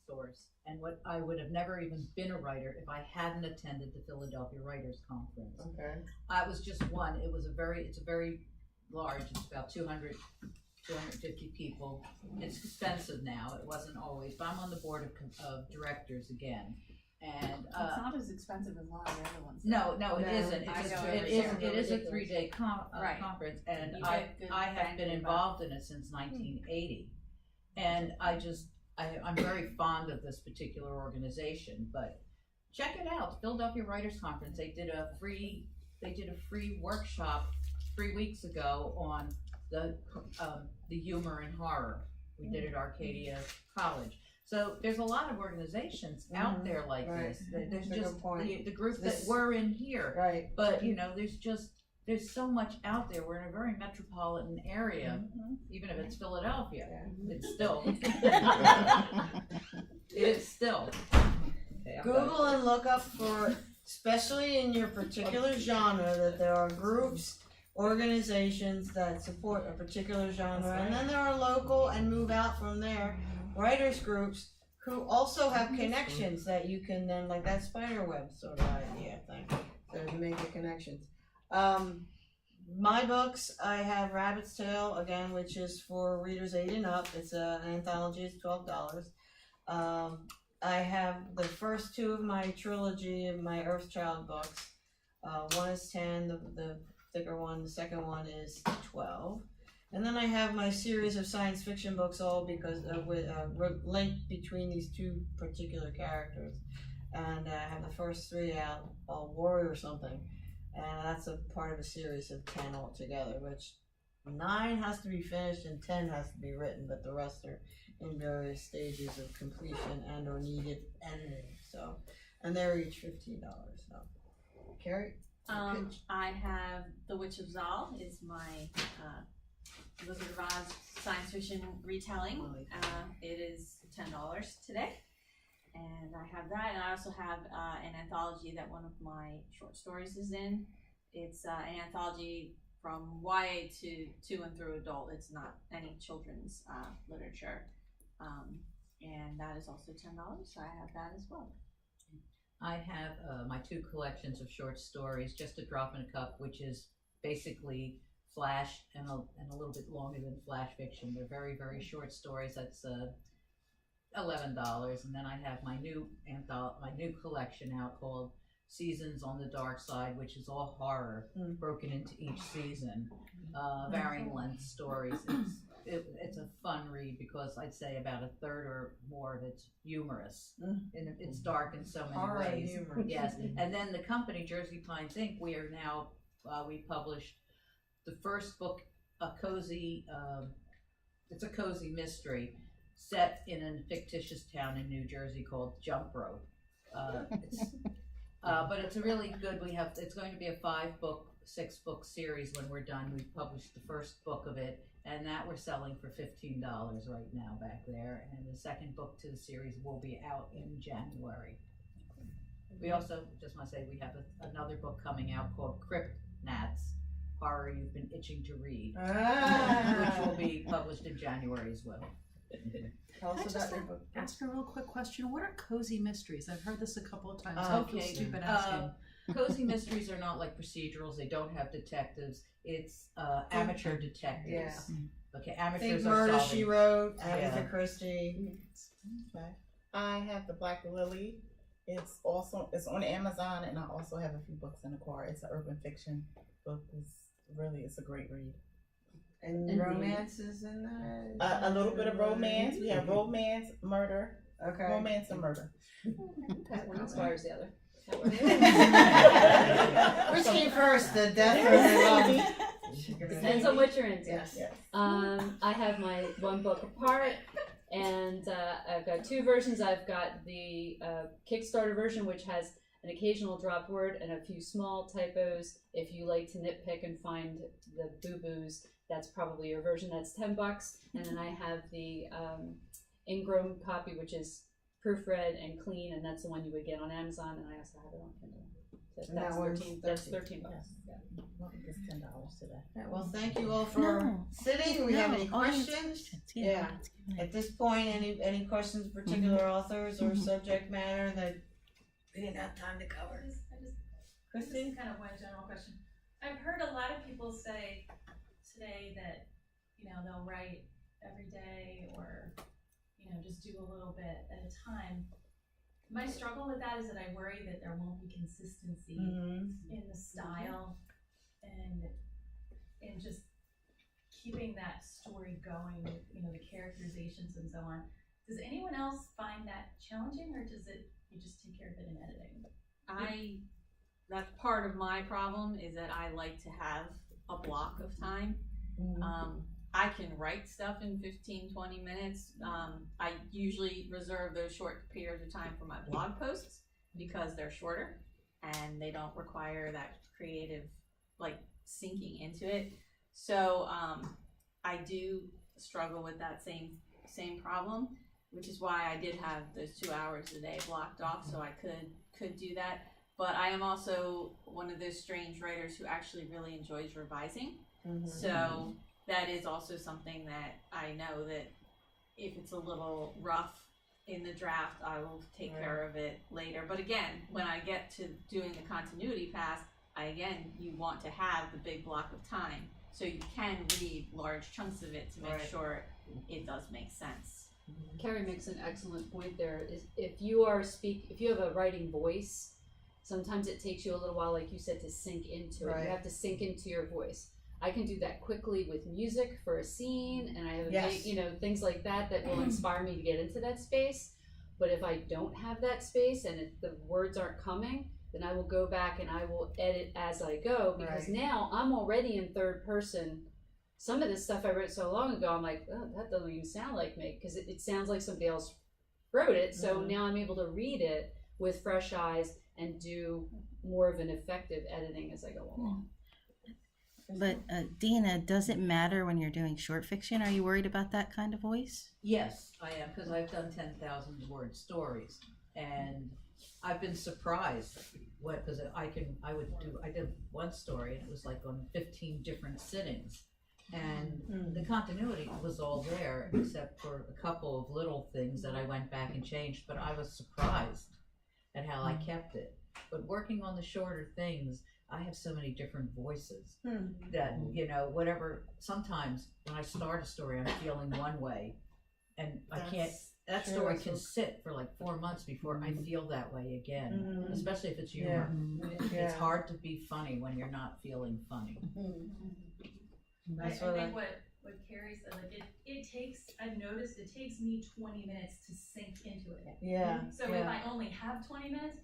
resource, and what I would have never even been a writer if I hadn't attended the Philadelphia Writers Conference. Okay. I was just one. It's a very large. It's about 250 people. It's expensive now. It wasn't always, but I'm on the board of directors again. And It's not as expensive as a lot of the other ones. no, it isn't. I go It every is. year. It is a 3-day Right. conference, and You I get good have bang been for your involved in it since 1980, and I'm very fond of this particular organization. But check it out, Philadelphia Writers Conference. They did a free workshop 3 weeks ago on the humor and horror. We did it at Arcadia College. So there's a lot of organizations out there like this. There's just the group that we're in here. Right. But there's so much out there. We're in a very metropolitan area, even if it's Philadelphia. It's still it is still. Okay, Google and look up for, especially in your particular genre, that there are groups, organizations that support a particular genre, and then there are local and move out from there writers groups who also have connections that you can then, like that spiderweb sort of idea thing, so to make the connections. My books, I have Rabbit's Tail, again, which is for readers 8 and up. It's an anthology, it's $12. I have the first 2 of my trilogy of my Earthchild books. One is 10, the thicker one, the second one is 12. And then I have my series of science fiction books, all because with linked between these 2 particular characters. And I have the first 3 out, Warrior or something. And that's a part of a series of 10 altogether, which 9 has to be finished and 10 has to be written, but the rest are in various stages of completion and or needed editing. So, and they're each $15. So, Kerry? I have The Witch of Zal is my Wizard of Oz science fiction retelling. It is $10 today. And I have that, and I also have an anthology that one of my short stories is in. It's an anthology from YA to and through adult. It's not any children's literature. And that is also $10, so I have that as well. I have my 2 collections of short stories, Just a Drop in a Cup, which is basically flash and a little bit longer than flash fiction. They're very, very short stories. That's $11, and then I have my new collection out called Seasons on the Dark Side, which is all horror broken into each season, varying length stories. It's a fun read because I'd say about a third or more of it's humorous, and it's dark in so many ways. Humor. Yes, and then the company Jersey Pines Inc. We are now we published the first book, it's a cozy mystery set in a fictitious town in New Jersey called Jump Rope. But it's a really good. It's going to be a 6-book series when we're done. We've published the first book of it, and that we're selling for $15 right now back there. And the second book to the series will be out in January. We also just want to say we have another book coming out called Crypt Gnats, horror you've been itching to read, which will be published in January as well. Tell us about your book. Ask a real quick question. What are cozy mysteries? I've heard this a couple of times. Okay. I feel stupid asking. Cozy mysteries are not like procedurals. They don't have detectives. It's amateur detectives. Yeah. Okay, amateurs Think are Murder, solving. She Wrote, Agatha Christie. I have The Black Lily. It's on Amazon, and I also have a few books in the car. It's an urban fiction book. It's a great read. And romance is in that? A little bit of romance. We have romance, murder. Okay. Romance and murder. One inspires the other. Which came first, the death or the love? Depends on what you're into. Yes. I have my one book apart, and I've got 2 versions. I've got the Kickstarter version, which has an occasional dropped word and a few small typos. If you like to nitpick and find the boo-boos, that's probably your version. That's $10. And then I have the Ingram copy, which is proofread and clean, and that's the one you would get on Amazon. And I also have it on Kindle. And that one's That's $13. $13. I think it's $10 today. Yeah, well, thank you all for sitting. Do we have any questions? Yeah. At this point, any questions, particular authors or subject matter that we didn't have time to cover? This Christine? is kind of one general question. I've heard a lot of people say today that, they'll write every day or, just do a little bit at a time. My struggle with that is that I worry that there won't be consistency in the style and just keeping that story going with, the characterizations and so on. Does anyone else find that challenging, or does you just take care of it in editing? That's part of my problem, is that I like to have a block of time. I can write stuff in 15-20 minutes. I usually reserve those short periods of time for my blog posts because they're shorter and they don't require that creative sinking into it. So I do struggle with that same problem, which is why I did have those 2 hours a day blocked off so I could do that. But I am also one of those strange writers who actually really enjoys revising. So that is also something that I know that if it's a little rough in the draft, I will take care of it later. But again, when I get to doing the continuity pass, you want to have the big block of time so you can read large chunks of it to make sure it does make sense. Kerry makes an excellent point there. Is if you have a writing voice, sometimes it takes you a little while, like you said, to sink into it. You have to sink into your voice. I can do that quickly with music for a scene, and I have things like that will inspire me to get into that space. But if I don't have that space and the words aren't coming, then I will go back and I will edit as I go, because now I'm already in third person. Some of this stuff I wrote so long ago, I'm like, oh, that doesn't even sound like me, because it sounds like somebody else wrote it. So now I'm able to read it with fresh eyes and do more of an effective editing as I go along. But Dina, does it matter when you're doing short fiction? Are you worried about that kind of voice? Yes, I am, because I've done 10,000 word stories, and I've been surprised because I did one story and it was like on 15 different sittings, and the continuity was all there except for a couple of little things that I went back and changed, but I was surprised at how I kept it. But working on the shorter things, I have so many different voices that, whatever, sometimes when I start a story, I'm feeling one way, and that story can sit for like 4 months before I feel that way again, especially if it's humor. It's hard to be funny when you're not feeling funny. I think what Kerry said, I've noticed it takes me 20 minutes to sink into it. So if I only have 20 minutes,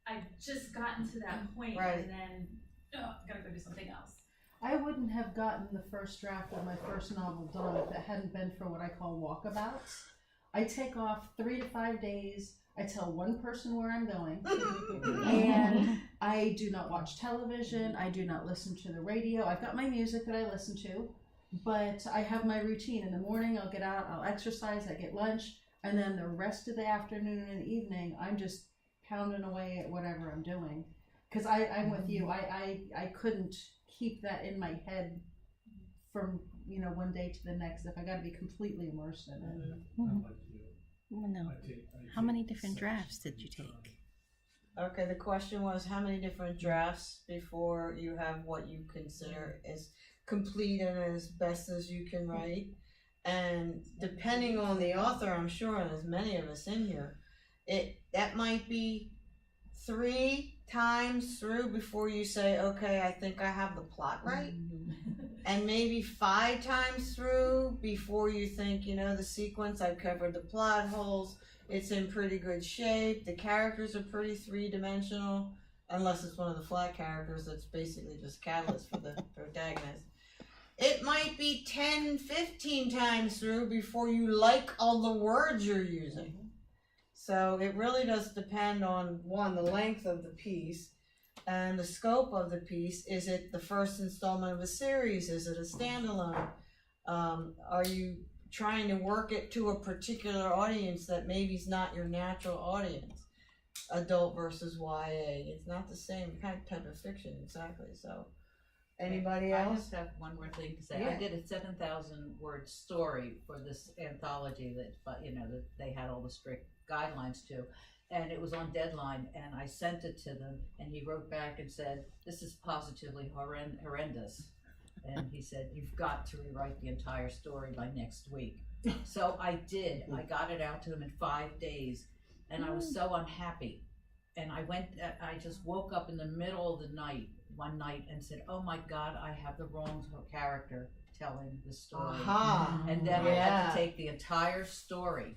I've just gotten to that point, and then gotta go do something else. I wouldn't have gotten the first draft of my first novel done if it hadn't been for what I call walkabouts. I take off 3 to 5 days. I tell one person where I'm going, and I do not watch television. I do not listen to the radio. I've got my music that I listen to, but I have my routine. In the morning, I'll get out, I'll exercise, I get lunch, and then the rest of the afternoon and evening, I'm just pounding away at whatever I'm doing. Because I'm with you. I couldn't keep that in my head from one day to the next if I got to be completely immersed in it. No. How many different drafts did you take? Okay, the question was how many different drafts before you have what you consider as complete and as best as you can write. And depending on the author, I'm sure, and as many of us in here, that might be 3 times through before you say, okay, I think I have the plot right. And maybe 5 times through before you think, the sequence, I've covered the plot holes, it's in pretty good shape, the characters are pretty 3-dimensional, unless it's one of the flat characters that's basically just catalyst for the protagonist. It might be 10, 15 times through before you like all the words you're using. So it really does depend on, one, the length of the piece and the scope of the piece. Is it the first installment of a series? Is it a standalone? Are you trying to work it to a particular audience that maybe is not your natural audience? adult versus YA. It's not the same type of fiction exactly. So, anybody I else? just have one more thing to say. Yeah. I did a 7,000 word story for this anthology that, that they had all the strict guidelines to, and it was on deadline. And I sent it to them, and he wrote back and said, "This is positively horrendous." And he said, "You've got to rewrite the entire story by next week." So I did. I got it out to him in 5 days, and I was so unhappy. And I just woke up in the middle of the night one night and said, "Oh my God, I have the wrong character telling the story." Aha. And then I had to take the entire story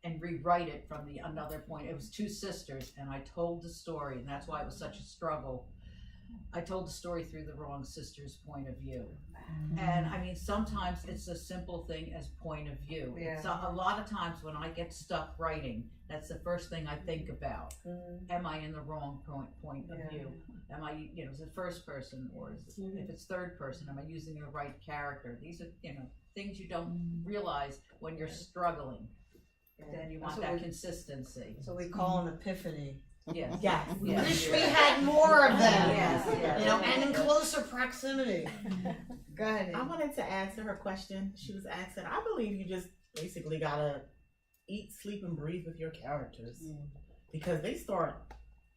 and rewrite it from another point. It was 2 sisters, and I told the story, and that's why it was such a struggle. I told the story through the wrong sister's point of view. And I mean, sometimes it's a simple thing as point of view. Yeah. So a lot of times when I get stuck writing, that's the first thing I think about. Am I in the wrong point of view? Am I, is it first person, or if it's third person, am I using the right character? These are, things you don't realize when you're struggling. Then you want that consistency. So we call an epiphany. Yes. Yes. Yes. Wish we had more of them. Yes, yes. And in closer proximity. Go ahead. I wanted to answer her question. She was asking, I believe you just basically gotta eat, sleep, and breathe with your characters. Because they start.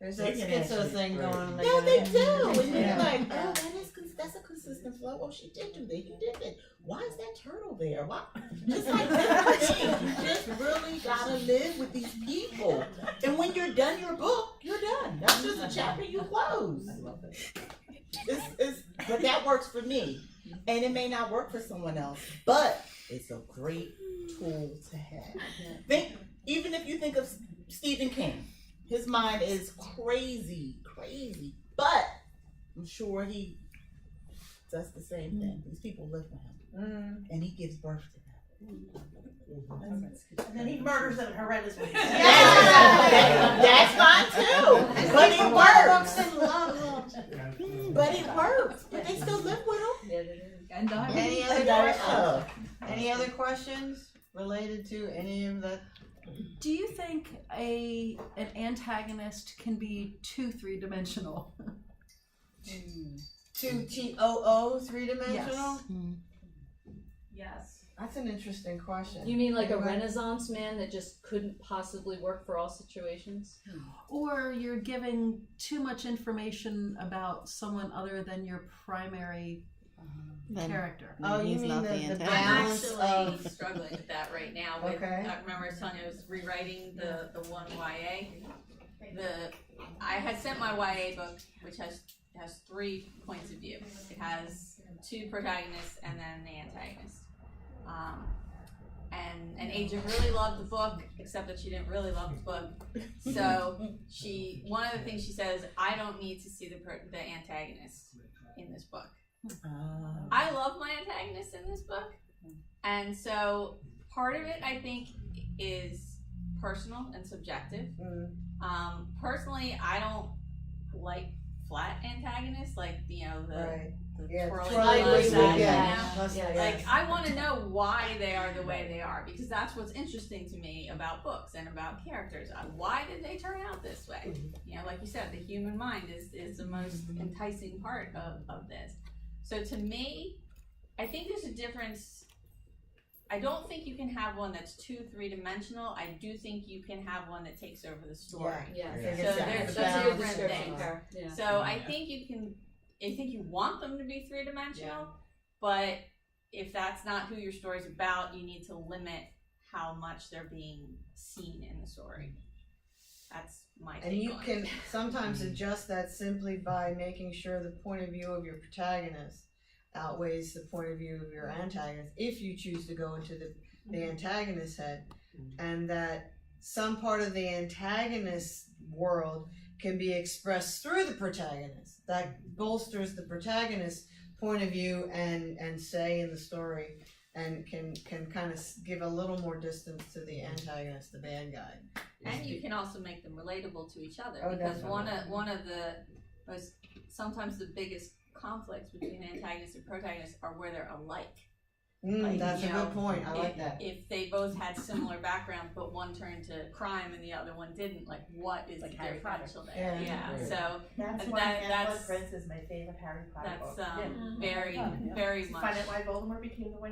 There's that taking that schizo shit thing crazy. going on. Yeah, they do. And you're Yeah. like, oh, that's a consistent flow. Oh, she did do that. He did that. Why is that turtle there? Why? Just like that thing. You just really gotta live with these people. And when you're done your book, you're done. That's just a chapter you close. But that works for me. And it may not work for someone else. But it's a great tool to have. Even if you think of Stephen King. His mind is crazy, but I'm sure he does the same thing. These people live for him, and he gives birth to them. And then he murders them in horrendous ways. That's fine too. But it works. Books and love. But it works. But they still live with him. Yeah, they do. And Any other questions related to any of that? Do you think an antagonist can be too three-dimensional? TOO, 3-dimensional? Yes. That's an interesting question. You mean like a Anybody? Renaissance man that just couldn't possibly work for all situations? Or you're giving too much information about someone other than your primary Then character? Oh, you he's mean not the antagonist. I'm balance actually of... struggling with that right now. With, Okay. I remember I was telling you I was rewriting the one YA. I had sent my YA book, which has 3 points of view. It has 2 protagonists and then the antagonist. And Agent really loved the book, except that she didn't really love the book. So one of the things she says, I don't need to see the antagonist in this book. I love my antagonist in this book, and so part of it I think is personal and subjective. Personally, I don't like flat antagonists, like the Right. twirly twirly ones, wig, you know? Like I want to know why they are the way they are, because that's what's interesting to me about books and about characters. Why did they turn out this way? Like you said, the human mind is the most enticing part of this. So to me, I think there's a difference. I don't think you can have one that's too 3-dimensional. I do think you can have one that takes over the story. Yeah. I think So it's there's the That's a good balance. description, things. Kara. Yeah. So I think you want them to be 3-dimensional, but if that's not who your story's about, you need to limit how much they're being seen in the story. That's my take And you on it. can sometimes adjust that simply by making sure the point of view of your protagonist outweighs the point of view of your antagonist, if you choose to go into the antagonist's head, and that some part of the antagonist's world can be expressed through the protagonist. That bolsters the protagonist's point of view and say in the story, and can kind of give a little more distance to the antagonist, the bad guy. And you can also make them relatable to each other, Oh, because definitely. one of the sometimes the biggest conflicts between antagonists and protagonists are where they're alike. Like, That's a you know, good point. I like if, that. if they both had similar backgrounds, but one turned to crime and the other one didn't, like what is Like the Harry Potter. differential there? Yeah. Yeah, so That's And why that- Half-Blood that's- Prince is my favorite Harry Potter that's book. very, very much. Find out why Voldemort became the White